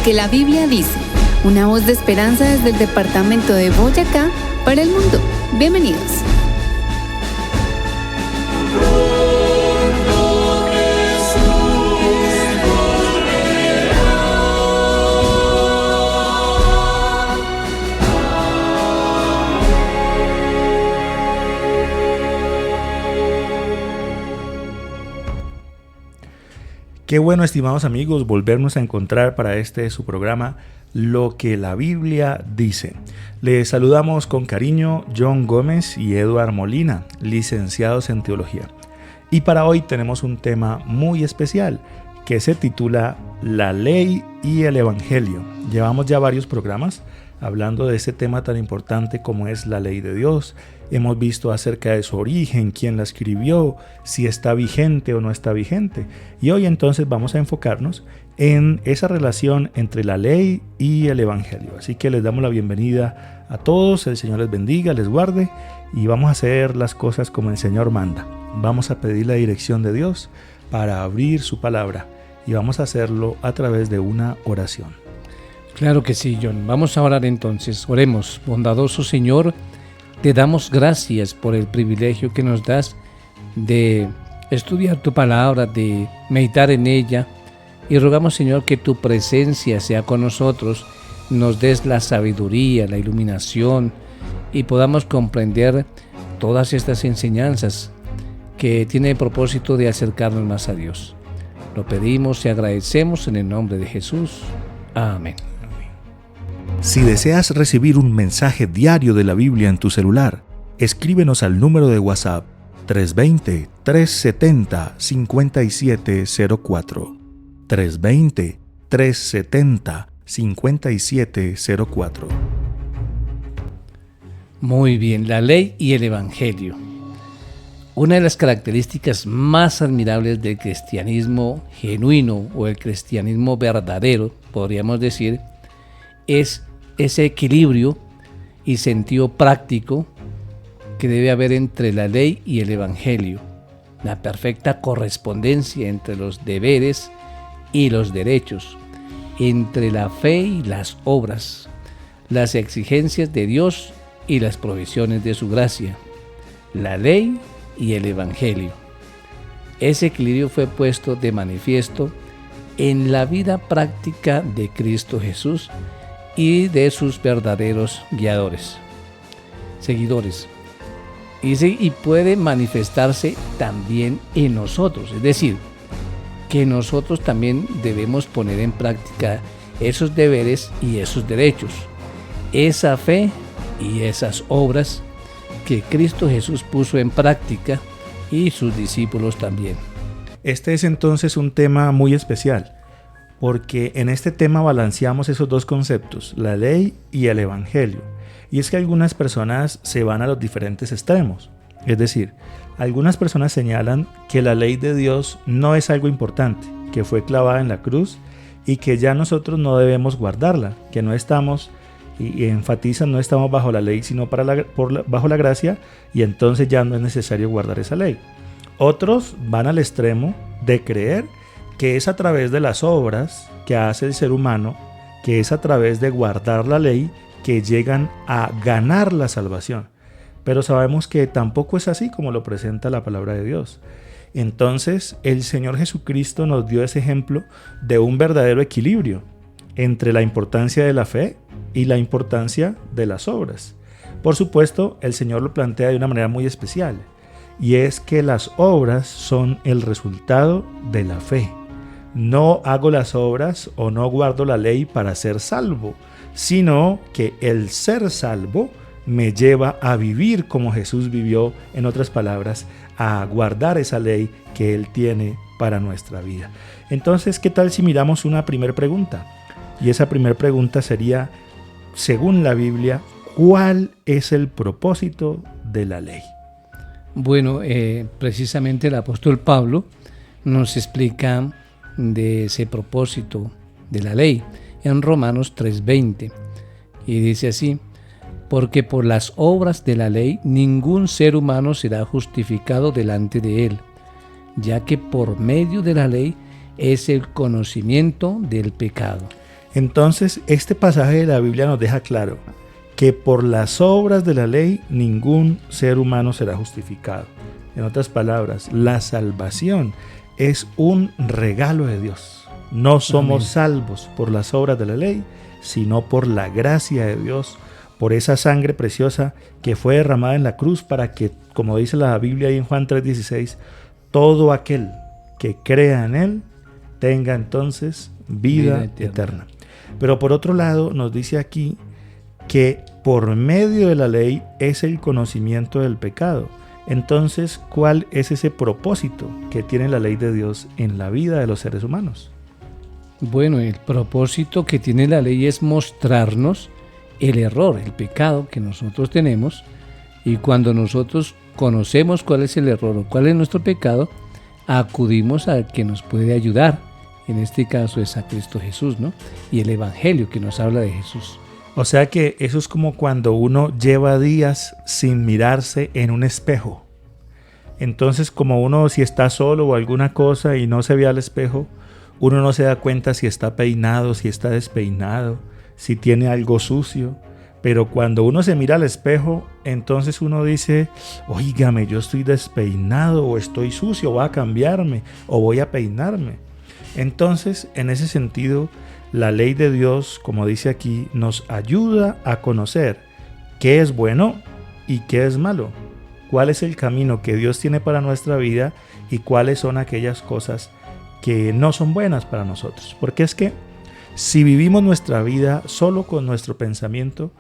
que la Biblia dice, una voz de esperanza desde el departamento de Boyacá para el mundo. Bienvenidos. Qué bueno, estimados amigos, volvernos a encontrar para su programa, Lo que la Biblia dice. Les saludamos con cariño John Gómez y Eduard Molina, licenciados en Teología. Y para hoy tenemos un tema muy especial que se titula La Ley y el Evangelio. Llevamos ya varios programas hablando de este tema tan importante como es la ley de Dios. Hemos visto acerca de su origen, quién la escribió, si está vigente o no está vigente. Y hoy entonces vamos a enfocarnos en esa relación entre la ley y el Evangelio. Así que les damos la bienvenida a todos, el Señor les bendiga, les guarde y vamos a hacer las cosas como el Señor manda. Vamos a pedir la dirección de Dios para abrir su palabra y vamos a hacerlo a través de una oración. Claro que sí, John. Vamos a orar entonces. Oremos. Bondadoso Señor, te damos gracias por el privilegio que nos das de estudiar tu palabra, de meditar en ella. Y rogamos, Señor, que tu presencia sea con nosotros, nos des la sabiduría, la iluminación y podamos comprender todas estas enseñanzas que tienen el propósito de acercarnos más a Dios. Lo pedimos y agradecemos en el nombre de Jesús. Amén. Si deseas recibir un mensaje diario de la Biblia en tu celular, escríbenos al número de WhatsApp 320-370-5704. 320-370-5704. Muy bien, la ley y el Evangelio. Una de las características más admirables del cristianismo genuino o el cristianismo verdadero, podríamos decir, es ese equilibrio y sentido práctico que debe haber entre la ley y el Evangelio, la perfecta correspondencia entre los deberes y los derechos, entre la fe y las obras, las exigencias de Dios y las provisiones de su gracia, la ley y el Evangelio. Ese equilibrio fue puesto de manifiesto en la vida práctica de Cristo Jesús y de sus verdaderos seguidores. Y puede manifestarse también en nosotros, es decir, que nosotros también debemos poner en práctica esos deberes y esos derechos, esa fe y esas obras que Cristo Jesús puso en práctica y sus discípulos también. Este es entonces un tema muy especial, porque en este tema balanceamos esos dos conceptos, la ley y el Evangelio. Y es que algunas personas se van a los diferentes extremos. Es decir, algunas personas señalan que la ley de Dios no es algo importante, que fue clavada en la cruz y que ya nosotros no debemos guardarla, que no estamos, y enfatizan, no estamos bajo la ley, sino bajo la gracia, y entonces ya no es necesario guardar esa ley. Otros van al extremo de creer que es a través de las obras que hace el ser humano, que es a través de guardar la ley que llegan a ganar la salvación. Pero sabemos que tampoco es así como lo presenta la palabra de Dios. Entonces, el Señor Jesucristo nos dio ese ejemplo de un verdadero equilibrio entre la importancia de la fe y la importancia de las obras. Por supuesto, el Señor lo plantea de una manera muy especial, y es que las obras son el resultado de la fe. No hago las obras o no guardo la ley para ser salvo, sino que el ser salvo me lleva a vivir como Jesús vivió, en otras palabras, a guardar esa ley que Él tiene para nuestra vida. Entonces, ¿qué tal si miramos una primera pregunta? Y esa primera pregunta sería, según la Biblia, ¿cuál es el propósito de la ley? Bueno, precisamente el apóstol Pablo nos explica de ese propósito de la ley en Romanos 3:20, y dice así: porque por las obras de la ley ningún ser humano será justificado delante de él, ya que por medio de la ley es el conocimiento del pecado. Entonces, este pasaje de la Biblia nos deja claro que por las obras de la ley ningún ser humano será justificado. En otras palabras, la salvación es un regalo de Dios. No somos salvos por las obras de la ley, sino por la gracia de Dios, por esa sangre preciosa que fue derramada en la cruz para que, como dice la Biblia ahí en Juan 3:16, todo aquel que crea en Él tenga entonces vida eterna. Pero por otro lado nos dice aquí que por medio de la ley es el conocimiento del pecado. Entonces, ¿cuál es ese propósito que tiene la ley de Dios en la vida de los seres humanos? Bueno, el propósito que tiene la ley es mostrarnos el error, el pecado que nosotros tenemos, y cuando nosotros conocemos cuál es el error o cuál es nuestro pecado, acudimos al que nos puede ayudar. En este caso es a Cristo Jesús, ¿no? Y el Evangelio que nos habla de Jesús. O sea que eso es como cuando uno lleva días sin mirarse en un espejo. Entonces, como uno si está solo o alguna cosa y no se ve al espejo, uno no se da cuenta si está peinado, si está despeinado, si tiene algo sucio. Pero cuando uno se mira al espejo, entonces uno dice, óigame, yo estoy despeinado o estoy sucio, voy a cambiarme o voy a peinarme. Entonces, en ese sentido, la ley de Dios, como dice aquí, nos ayuda a conocer qué es bueno y qué es malo, cuál es el camino que Dios tiene para nuestra vida y cuáles son aquellas cosas que no son buenas para nosotros. Porque es que si vivimos nuestra vida solo con nuestro pensamiento,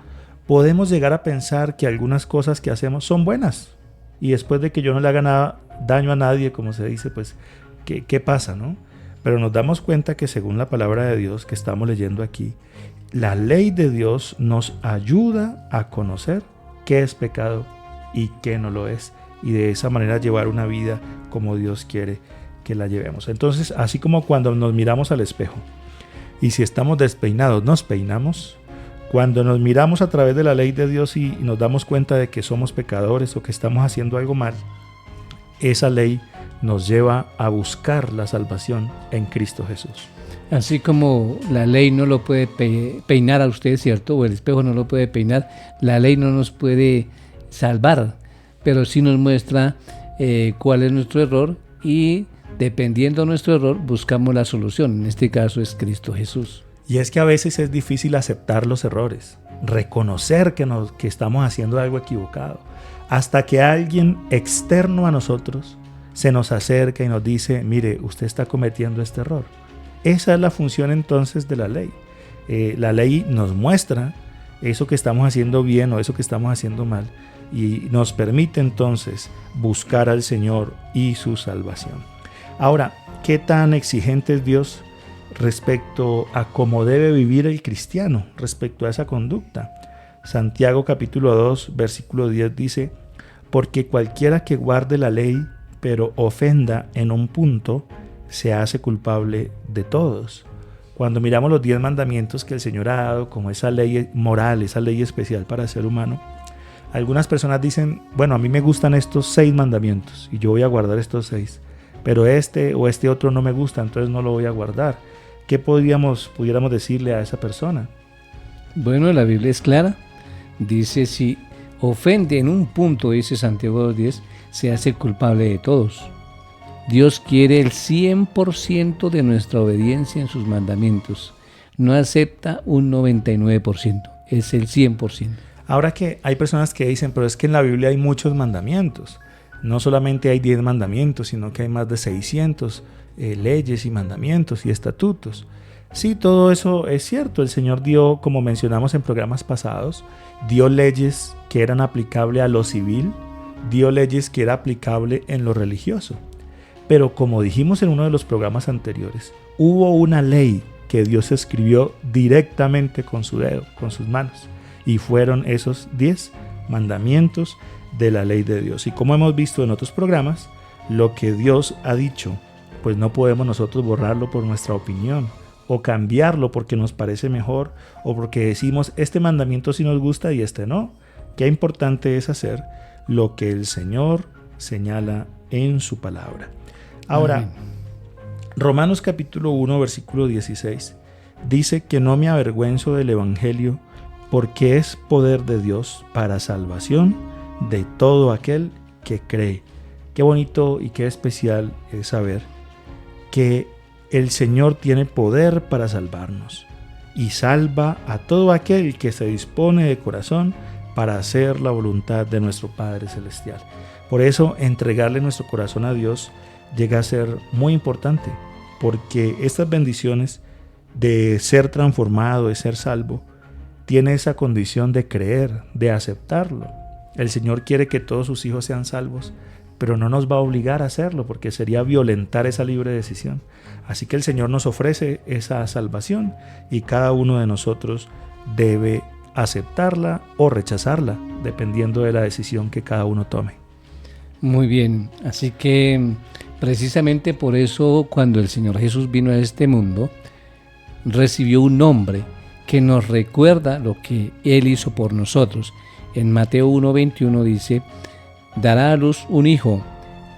podemos llegar a pensar que algunas cosas que hacemos son buenas. Y después de que yo no le haga daño a nadie, como se dice, pues, ¿qué pasa, no? Pero nos damos cuenta que según la palabra de Dios que estamos leyendo aquí, la ley de Dios nos ayuda a conocer qué es pecado y qué no lo es. Y de esa manera llevar una vida como Dios quiere que la llevemos. Entonces, así como cuando nos miramos al espejo y si estamos despeinados, nos peinamos. Cuando nos miramos a través de la ley de Dios y nos damos cuenta de que somos pecadores o que estamos haciendo algo mal, esa ley nos lleva a buscar la salvación en Cristo Jesús. Así como la ley no lo puede peinar a usted, ¿cierto? O el espejo no lo puede peinar, la ley no nos puede salvar, pero sí nos muestra cuál es nuestro error y dependiendo de nuestro error buscamos la solución. En este caso es Cristo Jesús. Y es que a veces es difícil aceptar los errores, reconocer que estamos haciendo algo equivocado, hasta que alguien externo a nosotros se nos acerca y nos dice, mire, usted está cometiendo este error. Esa es la función entonces de la ley. La ley nos muestra eso que estamos haciendo bien o eso que estamos haciendo mal y nos permite entonces buscar al Señor y su salvación. Ahora, ¿qué tan exigente es Dios respecto a cómo debe vivir el cristiano, respecto a esa conducta? Santiago capítulo 2, versículo 10 dice, porque cualquiera que guarde la ley, pero ofenda en un punto, se hace culpable de todos. Cuando miramos los 10 mandamientos que el Señor ha dado como esa ley moral, esa ley especial para el ser humano, algunas personas dicen, bueno, a mí me gustan estos 6 mandamientos y yo voy a guardar estos 6, pero este o este otro no me gusta, entonces no lo voy a guardar. ¿Qué pudiéramos decirle a esa persona? Bueno, la Biblia es clara. Dice, si ofende en un punto, dice Santiago 2:10, se hace culpable de todos. Dios quiere el 100% de nuestra obediencia en sus mandamientos. No acepta un 99%, es el 100%. Ahora que hay personas que dicen, pero es que en la Biblia hay muchos mandamientos. No solamente hay 10 mandamientos, sino que hay más de 600 leyes y mandamientos y estatutos. Sí, todo eso es cierto. El Señor dio, como mencionamos en programas pasados, dio leyes que eran aplicables a lo civil, dio leyes que era aplicable en lo religioso. Pero como dijimos en uno de los programas anteriores, hubo una ley que Dios escribió directamente con su dedo, con sus manos, y fueron esos 10 mandamientos de la ley de Dios. Y como hemos visto en otros programas, lo que Dios ha dicho, pues no podemos nosotros borrarlo por nuestra opinión o cambiarlo porque nos parece mejor o porque decimos este mandamiento sí nos gusta y este no. Qué importante es hacer lo que el Señor señala en su palabra. Ahora, Romanos capítulo 1, versículo 16, dice que no me avergüenzo del Evangelio porque es poder de Dios para salvación de todo aquel que cree. Qué bonito y qué especial es saber que el Señor tiene poder para salvarnos y salva a todo aquel que se dispone de corazón para hacer la voluntad de nuestro Padre Celestial. Por eso, entregarle nuestro corazón a Dios llega a ser muy importante, porque estas bendiciones de ser transformado, de ser salvo, tiene esa condición de creer, de aceptarlo. El Señor quiere que todos sus hijos sean salvos, pero no nos va a obligar a hacerlo, porque sería violentar esa libre decisión. Así que el Señor nos ofrece esa salvación y cada uno de nosotros debe aceptarla o rechazarla, dependiendo de la decisión que cada uno tome. Muy bien, así que precisamente por eso cuando el Señor Jesús vino a este mundo, recibió un nombre que nos recuerda lo que Él hizo por nosotros. En Mateo 1:21 dice: dará a luz un hijo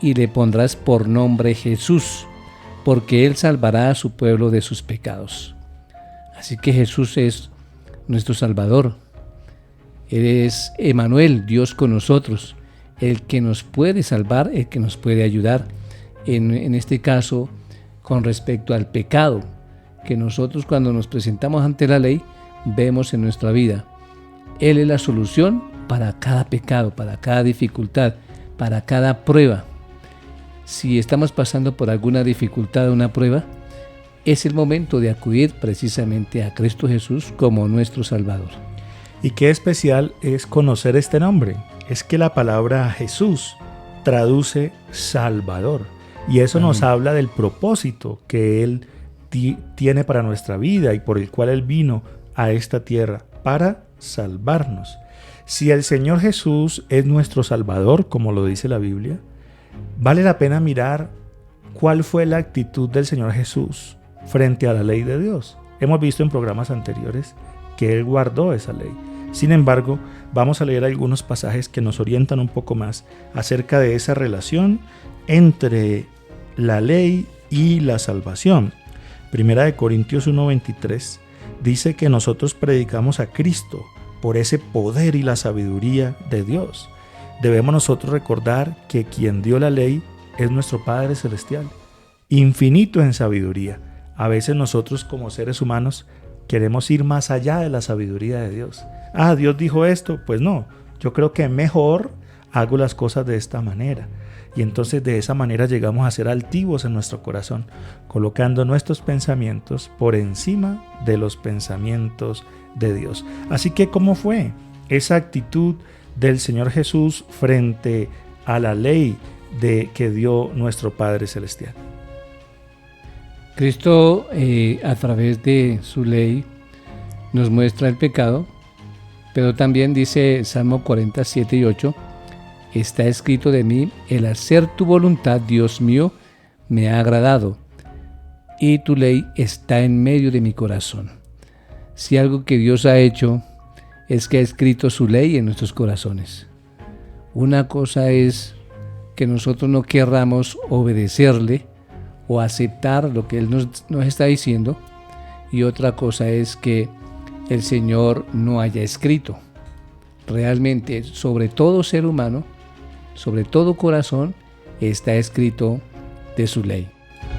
y le pondrás por nombre Jesús, porque Él salvará a su pueblo de sus pecados. Así que Jesús es nuestro Salvador. Él es Emmanuel, Dios con nosotros, el que nos puede salvar, el que nos puede ayudar. En este caso, con respecto al pecado, que nosotros cuando nos presentamos ante la ley, vemos en nuestra vida. Él es la solución para cada pecado, para cada dificultad, para cada prueba. Si estamos pasando por alguna dificultad o una prueba, es el momento de acudir precisamente a Cristo Jesús como nuestro Salvador. Y qué especial es conocer este nombre. Es que la palabra Jesús traduce Salvador. Y eso nos habla del propósito que Él tiene para nuestra vida y por el cual Él vino a esta tierra, para salvarnos. Si el Señor Jesús es nuestro Salvador, como lo dice la Biblia, vale la pena mirar cuál fue la actitud del Señor Jesús frente a la ley de Dios. Hemos visto en programas anteriores que Él guardó esa ley. Sin embargo, vamos a leer algunos pasajes que nos orientan un poco más acerca de esa relación entre la ley y la salvación. Primera de Corintios 1:23 dice que nosotros predicamos a Cristo por ese poder y la sabiduría de Dios. Debemos nosotros recordar que quien dio la ley es nuestro Padre Celestial, infinito en sabiduría. A veces nosotros como seres humanos queremos ir más allá de la sabiduría de Dios. Dios dijo esto, pues no, yo creo que mejor hago las cosas de esta manera. Y entonces de esa manera llegamos a ser altivos en nuestro corazón, colocando nuestros pensamientos por encima de los pensamientos de Dios. Así que, ¿cómo fue esa actitud del Señor Jesús frente a la ley que dio nuestro Padre Celestial? Cristo, a través de su ley, nos muestra el pecado, pero también dice Salmo 47:8, está escrito de mí, el hacer tu voluntad, Dios mío, me ha agradado, y tu ley está en medio de mi corazón. Si algo que Dios ha hecho es que ha escrito su ley en nuestros corazones. Una cosa es que nosotros no querramos obedecerle o aceptar lo que Él nos está diciendo, y otra cosa es que el Señor no haya escrito. Realmente, sobre todo ser humano, sobre todo corazón, está escrito de su ley.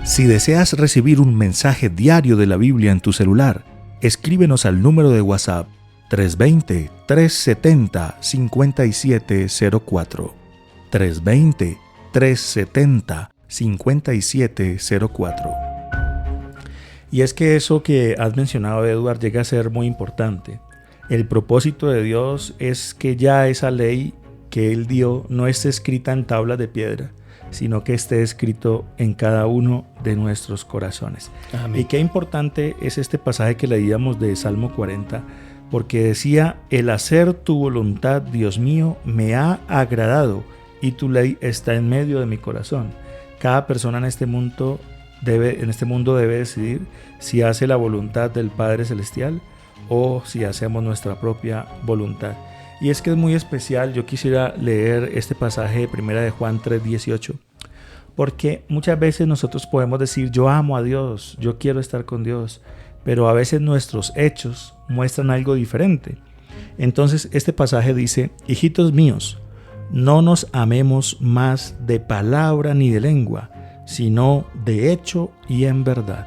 Si deseas recibir un mensaje diario de la Biblia en tu celular, escríbenos al número de WhatsApp 320-370-5704. 320-370-5704. Y es que eso que has mencionado, Edward, llega a ser muy importante. El propósito de Dios es que ya esa ley que Él dio no esté escrita en tablas de piedra, sino que esté escrito en cada uno de nuestros corazones. Amén. Y qué importante es este pasaje que leíamos de Salmo 40, porque decía, el hacer tu voluntad, Dios mío, me ha agradado, y tu ley está en medio de mi corazón. Cada persona en este mundo debe decidir si hace la voluntad del Padre Celestial o si hacemos nuestra propia voluntad. Y es que es muy especial. Yo quisiera leer este pasaje de Primera de Juan 3:18, porque muchas veces nosotros podemos decir, yo amo a Dios, yo quiero estar con Dios, pero a veces nuestros hechos muestran algo diferente. Entonces este pasaje dice: hijitos míos, no nos amemos más de palabra ni de lengua, sino de hecho y en verdad.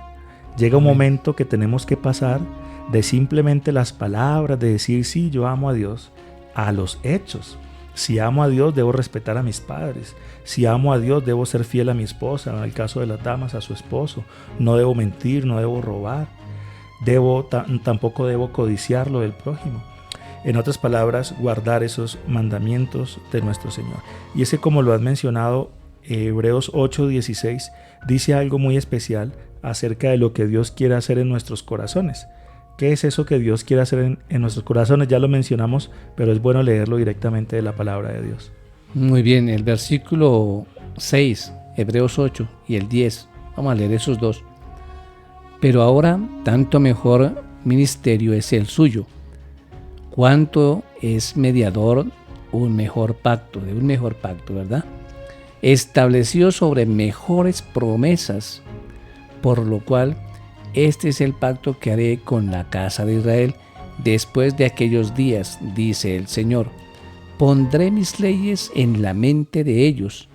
Llega un momento que tenemos que pasar de simplemente las palabras, de decir sí, yo amo a Dios, a los hechos. Si amo a Dios, debo respetar a mis padres. Si amo a Dios, debo ser fiel a mi esposa, en el caso de las damas, a su esposo. No debo mentir, no debo robar. Tampoco debo codiciar lo del prójimo. En otras palabras, guardar esos mandamientos de nuestro Señor. Y ese, como lo has mencionado, Hebreos 8:16 dice algo muy especial acerca de lo que Dios quiere hacer en nuestros corazones. ¿Qué es eso que Dios quiere hacer en nuestros corazones? Ya lo mencionamos, pero es bueno leerlo directamente de la palabra de Dios. Muy bien, el versículo 6, Hebreos 8 y el 10. Vamos a leer esos dos. Pero ahora, tanto mejor ministerio es el suyo, cuanto es mediador de un mejor pacto, ¿verdad? Establecido sobre mejores promesas, por lo cual este es el pacto que haré con la casa de Israel después de aquellos días, dice el Señor. Pondré mis leyes en la mente de ellos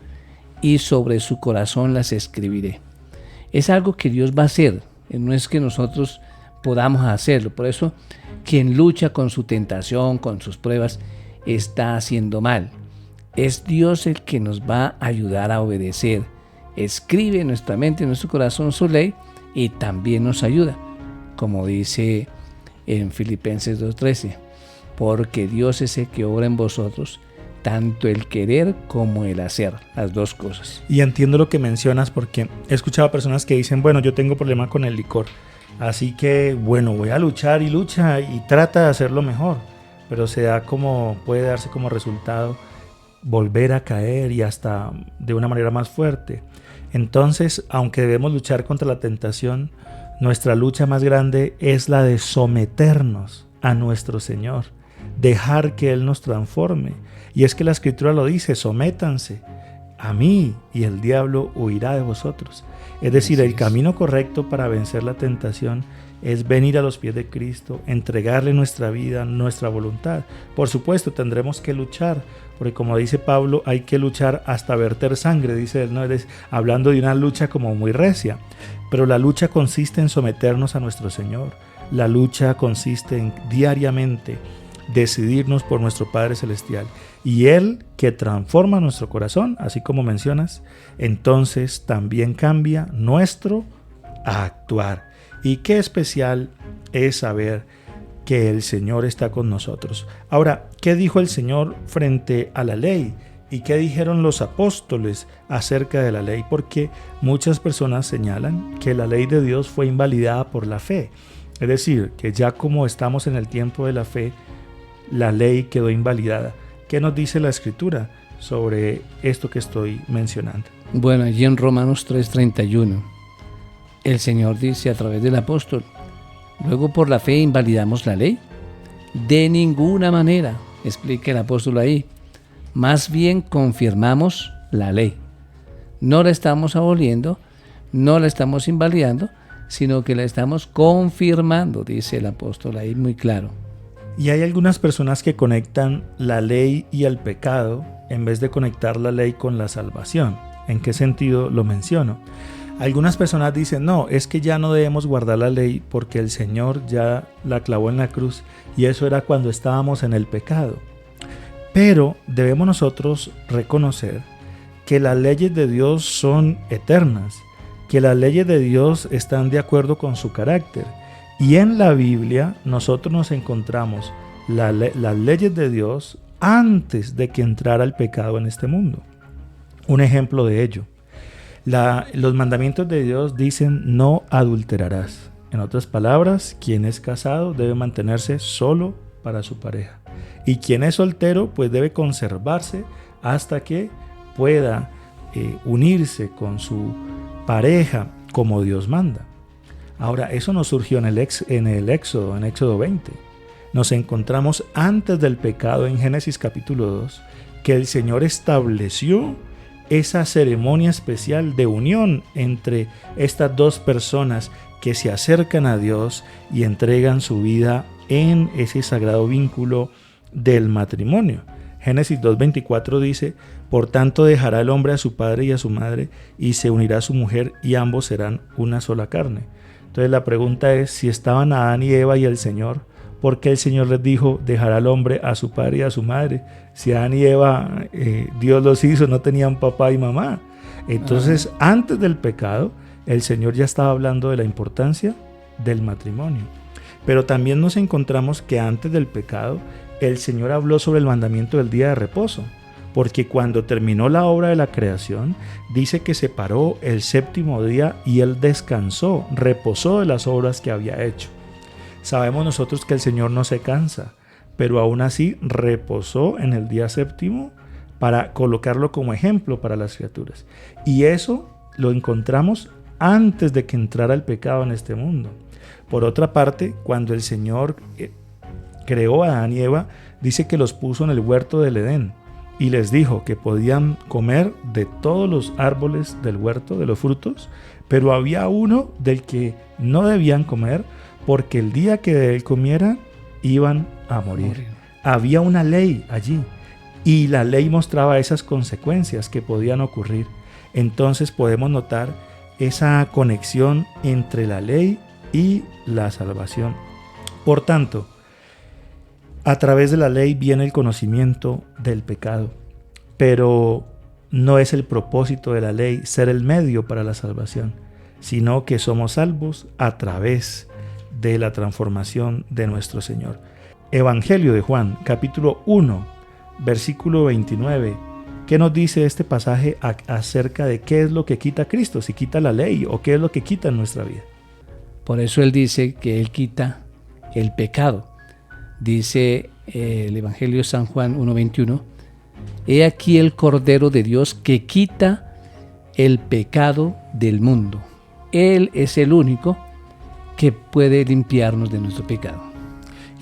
y sobre su corazón las escribiré. Es algo que Dios va a hacer, no es que nosotros podamos hacerlo. Por eso, quien lucha con su tentación, con sus pruebas, está haciendo mal. Es Dios el que nos va a ayudar a obedecer. Escribe en nuestra mente, en nuestro corazón su ley y también nos ayuda, como dice en Filipenses 2:13, porque Dios es el que obra en vosotros, tanto el querer como el hacer, las dos cosas. Y entiendo lo que mencionas, porque he escuchado a personas que dicen, bueno, yo tengo problema con el licor, así que bueno, voy a luchar y lucha y trata de hacerlo mejor, pero puede darse como resultado volver a caer y hasta de una manera más fuerte. Entonces, aunque debemos luchar contra la tentación, nuestra lucha más grande es la de someternos a nuestro Señor, dejar que Él nos transforme. Y es que la Escritura lo dice: sométanse a mí y el diablo huirá de vosotros. Es decir, el camino correcto para vencer la tentación es venir a los pies de Cristo, entregarle nuestra vida, nuestra voluntad. Por supuesto, tendremos que luchar, porque como dice Pablo, hay que luchar hasta verter sangre, dice él, ¿no? Hablando de una lucha como muy recia. Pero la lucha consiste en someternos a nuestro Señor. La lucha consiste en diariamente decidirnos por nuestro Padre Celestial. Y Él, que transforma nuestro corazón, así como mencionas, entonces también cambia nuestro actuar. Y qué especial es saber que el Señor está con nosotros. Ahora, ¿qué dijo el Señor frente a la ley? ¿Y qué dijeron los apóstoles acerca de la ley? Porque muchas personas señalan que la ley de Dios fue invalidada por la fe. Es decir, que ya como estamos en el tiempo de la fe, la ley quedó invalidada. ¿Qué nos dice la Escritura sobre esto que estoy mencionando? Bueno, allí en Romanos 3:31, el Señor dice a través del apóstol: ¿luego por la fe invalidamos la ley? De ninguna manera, explica el apóstol ahí. Más bien confirmamos la ley. No la estamos aboliendo, no la estamos invalidando, sino que la estamos confirmando, dice el apóstol ahí muy claro. Y hay algunas personas que conectan la ley y el pecado en vez de conectar la ley con la salvación. ¿En qué sentido lo menciono? Algunas personas dicen, no, es que ya no debemos guardar la ley porque el Señor ya la clavó en la cruz y eso era cuando estábamos en el pecado. Pero debemos nosotros reconocer que las leyes de Dios son eternas, que las leyes de Dios están de acuerdo con su carácter. Y en la Biblia nosotros nos encontramos las leyes de Dios antes de que entrara el pecado en este mundo. Un ejemplo de ello. Los mandamientos de Dios dicen: no adulterarás. En otras palabras, quien es casado debe mantenerse solo para su pareja. Y quien es soltero pues debe conservarse hasta que pueda unirse con su pareja como Dios manda. Ahora, eso no surgió en Éxodo 20. Nos encontramos antes del pecado en Génesis capítulo 2, que el Señor estableció esa ceremonia especial de unión entre estas dos personas que se acercan a Dios y entregan su vida en ese sagrado vínculo del matrimonio. Génesis 2:24 dice: por tanto dejará el hombre a su padre y a su madre y se unirá a su mujer y ambos serán una sola carne. Entonces la pregunta es, si estaban Adán y Eva y el Señor, ¿por qué el Señor les dijo dejará al hombre a su padre y a su madre? Si Adán y Eva, Dios los hizo, no tenían papá y mamá. Entonces, antes del pecado, el Señor ya estaba hablando de la importancia del matrimonio. Pero también nos encontramos que antes del pecado, el Señor habló sobre el mandamiento del día de reposo. Porque cuando terminó la obra de la creación, dice que separó el séptimo día y Él descansó, reposó de las obras que había hecho. Sabemos nosotros que el Señor no se cansa, pero aún así reposó en el día séptimo para colocarlo como ejemplo para las criaturas. Y eso lo encontramos antes de que entrara el pecado en este mundo. Por otra parte, cuando el Señor creó a Adán y Eva, dice que los puso en el huerto del Edén y les dijo que podían comer de todos los árboles del huerto, de los frutos, pero había uno del que no debían comer, porque el día que de él comieran iban a morir. Había una ley allí y la ley mostraba esas consecuencias que podían ocurrir. Entonces podemos notar esa conexión entre la ley y la salvación. Por tanto, a través de la ley viene el conocimiento del pecado, pero no es el propósito de la ley ser el medio para la salvación, sino que somos salvos a través de la transformación de nuestro Señor. Evangelio de Juan, capítulo 1, versículo 29. ¿Qué nos dice este pasaje acerca de qué es lo que quita Cristo? Si quita la ley o qué es lo que quita en nuestra vida. Por eso Él dice que Él quita el pecado. Dice el Evangelio de San Juan 1:21: he aquí el Cordero de Dios que quita el pecado del mundo. Él es el único que puede limpiarnos de nuestro pecado.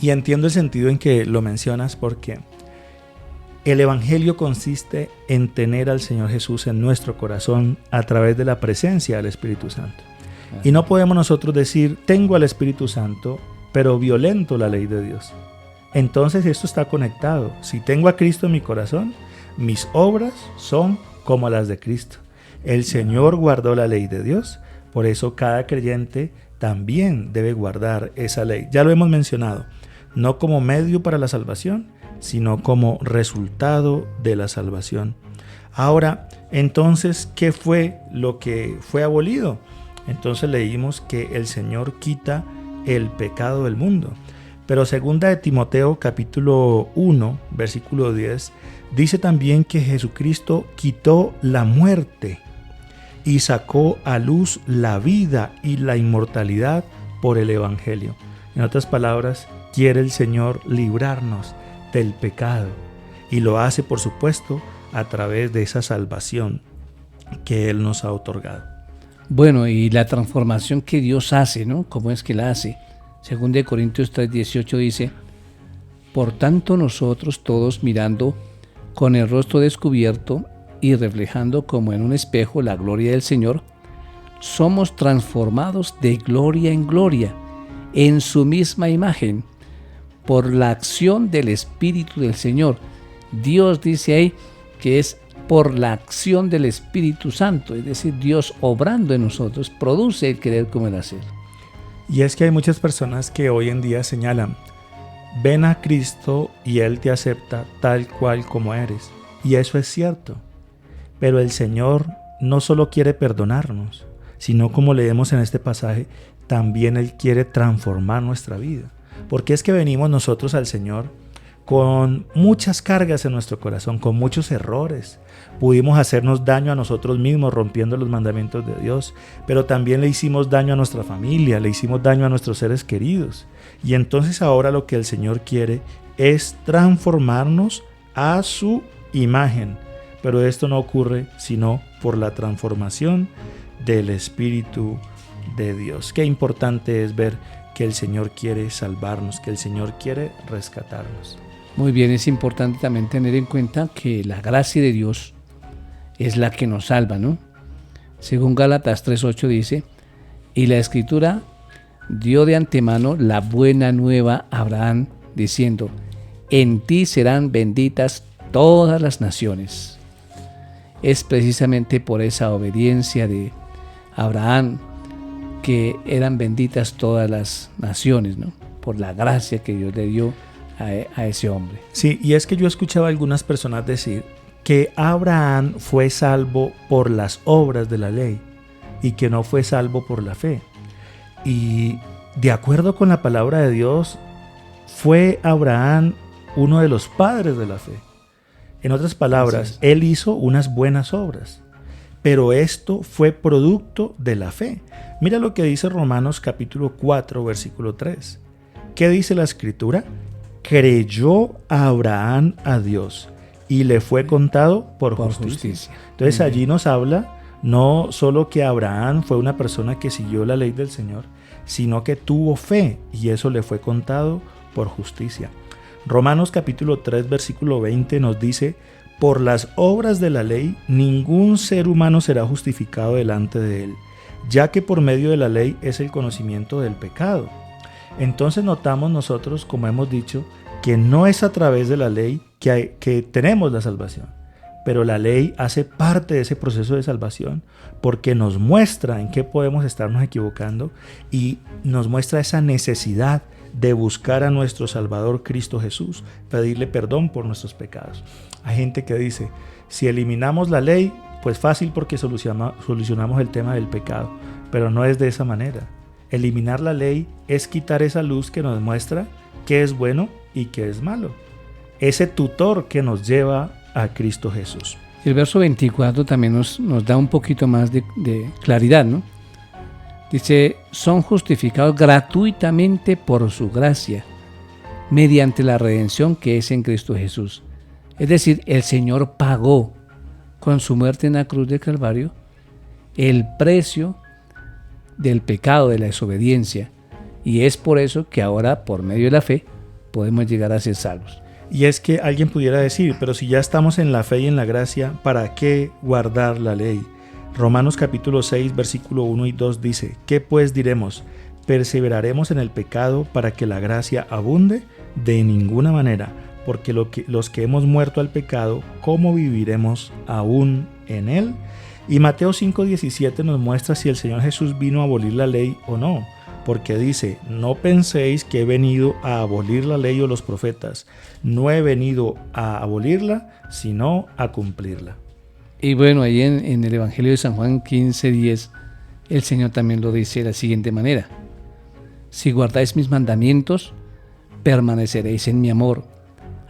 Y entiendo el sentido en que lo mencionas, porque el Evangelio consiste en tener al Señor Jesús en nuestro corazón a través de la presencia del Espíritu Santo. Y no podemos nosotros decir, tengo al Espíritu Santo, pero violento la ley de Dios. Entonces esto está conectado. Si tengo a Cristo en mi corazón, mis obras son como las de Cristo. El Señor guardó la ley de Dios, por eso cada creyente también debe guardar esa ley. Ya lo hemos mencionado, no como medio para la salvación, sino como resultado de la salvación. Ahora, entonces, ¿qué fue lo que fue abolido? Entonces leímos que el Señor quita el pecado del mundo. Pero segunda de Timoteo capítulo 1, versículo 10, dice también que Jesucristo quitó la muerte y sacó a luz la vida y la inmortalidad por el Evangelio. En otras palabras, quiere el Señor librarnos del pecado y lo hace, por supuesto, a través de esa salvación que Él nos ha otorgado. Bueno, y la transformación que Dios hace, ¿no? ¿Cómo es que la hace? Según de Corintios 3:18 dice: por tanto nosotros todos, mirando con el rostro descubierto y reflejando como en un espejo la gloria del Señor, somos transformados de gloria en gloria en su misma imagen por la acción del Espíritu del Señor. Dios dice ahí que es por la acción del Espíritu Santo, es decir, Dios obrando en nosotros produce el querer como el hacer. Y es que hay muchas personas que hoy en día señalan: ven a Cristo y Él te acepta tal cual como eres. Y eso es cierto. Pero el Señor no solo quiere perdonarnos, sino, como leemos en este pasaje, también Él quiere transformar nuestra vida. Porque es que venimos nosotros al Señor con muchas cargas en nuestro corazón, con muchos errores. Pudimos hacernos daño a nosotros mismos rompiendo los mandamientos de Dios, pero también le hicimos daño a nuestra familia, le hicimos daño a nuestros seres queridos. Y entonces ahora lo que el Señor quiere es transformarnos a su imagen. Pero esto no ocurre sino por la transformación del Espíritu de Dios. Qué importante es ver que el Señor quiere salvarnos, que el Señor quiere rescatarnos. Muy bien, es importante también tener en cuenta que la gracia de Dios es la que nos salva, ¿no? Según Gálatas 3:8 dice, y la Escritura dio de antemano la buena nueva a Abraham, diciendo, en ti serán benditas todas las naciones. Es precisamente por esa obediencia de Abraham que eran benditas todas las naciones, ¿no? Por la gracia que Dios le dio a ese hombre. Sí, y es que yo escuchaba a algunas personas decir que Abraham fue salvo por las obras de la ley y que no fue salvo por la fe. Y de acuerdo con la palabra de Dios, fue Abraham uno de los padres de la fe. En otras palabras, él hizo unas buenas obras, pero esto fue producto de la fe. Mira lo que dice Romanos capítulo 4, versículo 3. ¿Qué dice la Escritura? Creyó Abraham a Dios y le fue contado por justicia. Entonces allí nos habla no solo que Abraham fue una persona que siguió la ley del Señor, sino que tuvo fe y eso le fue contado por justicia. Romanos capítulo 3 versículo 20 nos dice, por las obras de la ley ningún ser humano será justificado delante de él, ya que por medio de la ley es el conocimiento del pecado. Entonces notamos nosotros, como hemos dicho, que no es a través de la ley que tenemos la salvación, pero la ley hace parte de ese proceso de salvación porque nos muestra en qué podemos estarnos equivocando y nos muestra esa necesidad de buscar a nuestro Salvador Cristo Jesús, pedirle perdón por nuestros pecados. Hay gente que dice, si eliminamos la ley, pues fácil porque solucionamos el tema del pecado, pero no es de esa manera. Eliminar la ley es quitar esa luz que nos muestra qué es bueno y qué es malo. Ese tutor que nos lleva a Cristo Jesús. El verso 24 también nos da un poquito más de claridad, ¿no? Dice, son justificados gratuitamente por su gracia, mediante la redención que es en Cristo Jesús. Es decir, el Señor pagó con su muerte en la cruz de Calvario el precio del pecado, de la desobediencia. Y es por eso que ahora, por medio de la fe, podemos llegar a ser salvos. Y es que alguien pudiera decir, pero si ya estamos en la fe y en la gracia, ¿para qué guardar la ley? Romanos capítulo 6, versículo 1 y 2 dice, ¿qué pues diremos? ¿Perseveraremos en el pecado para que la gracia abunde? De ninguna manera, porque los que hemos muerto al pecado, ¿cómo viviremos aún en él? Y Mateo 5:17 nos muestra si el Señor Jesús vino a abolir la ley o no, porque dice, no penséis que he venido a abolir la ley o los profetas, no he venido a abolirla, sino a cumplirla. Y bueno, ahí en el Evangelio de San Juan 15:10, el Señor también lo dice de la siguiente manera, si guardáis mis mandamientos, permaneceréis en mi amor,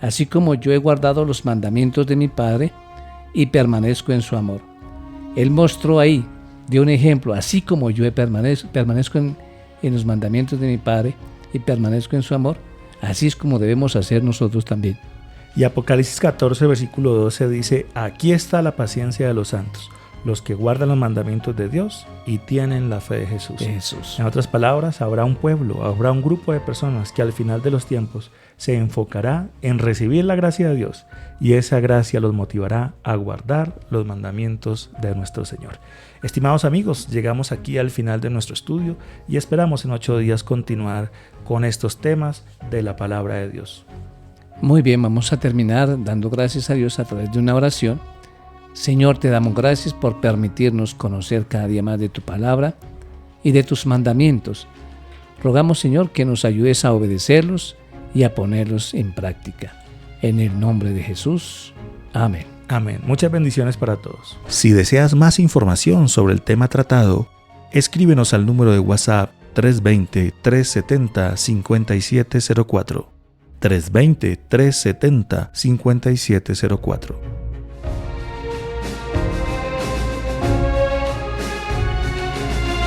así como yo he guardado los mandamientos de mi Padre y permanezco en su amor. Él mostró ahí, dio un ejemplo, así como yo permanezco en los mandamientos de mi Padre y permanezco en su amor, así es como debemos hacer nosotros también. Y Apocalipsis 14, versículo 12 dice, aquí está la paciencia de los santos, los que guardan los mandamientos de Dios y tienen la fe de Jesús. En otras palabras, habrá un pueblo, habrá un grupo de personas que al final de los tiempos se enfocará en recibir la gracia de Dios y esa gracia los motivará a guardar los mandamientos de nuestro Señor. Estimados amigos, llegamos aquí al final de nuestro estudio y esperamos en 8 días continuar con estos temas de la palabra de Dios. Muy bien, vamos a terminar dando gracias a Dios a través de una oración. Señor, te damos gracias por permitirnos conocer cada día más de tu palabra y de tus mandamientos. Rogamos, Señor, que nos ayudes a obedecerlos y a ponerlos en práctica. En el nombre de Jesús. Amén. Amén. Muchas bendiciones para todos. Si deseas más información sobre el tema tratado, escríbenos al número de WhatsApp 320-370-5704. 320-370-5704.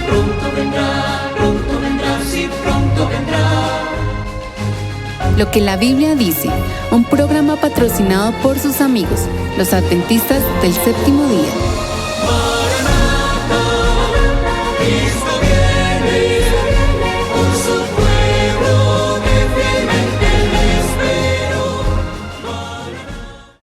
Pronto vendrá, sí, pronto vendrá. Lo que la Biblia dice, un programa patrocinado por sus amigos, los adventistas del séptimo día.